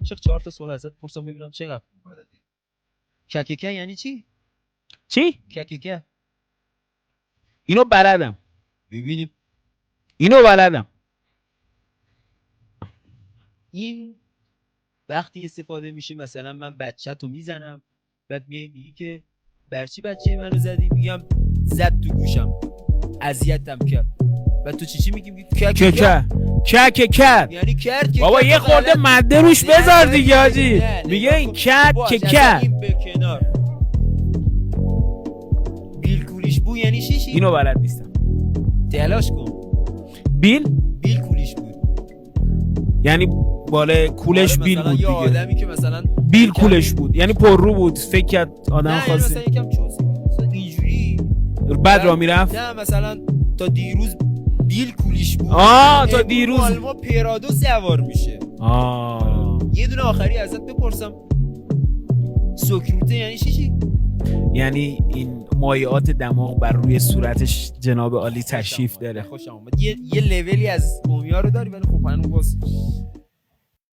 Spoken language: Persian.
چه 4 تا سوال ازت پرسم ببینم چقدر کککه یعنی چی؟ چی؟ کککه اینو بلدم. ببینیم. اینو بلدم. این وقتی استفاده میشه مثلا من بچه‌تو میزنم بعد میگی که برچی بچه منو زدی، میگم زد تو گوشم اذیتم کرد. بعد تو چی میگی؟ میگی ککه یعنی کرد که بابا یه خورده ماده روش بذار دیگه حاجی. میگه این ککه. این به کنار. بیل بو یعنی چی؟ اینو بلد نیستم. تلاش کن. بیل کولیش بود یعنی بالا کولش بیل بود دیگه. دیگه. آدمی که مثلا بیل کولش بود یعنی پر رو بود، فکر کرد آدم خاصی. مثلا یکم چوس مثلا اینجوری بعد را میرفت. نه مثلا تا دیروز بیل کولیش بود. تا دیروز آلما پرادو سوار میشه. یه دونه آخری ازت بپرسم، سکروته یعنی چی؟ یعنی این مایعات دماغ بر روی صورتش جناب عالی تشریف داره. خوشم اومد. یه لولی از قومیا رو داری ولی خب هنوز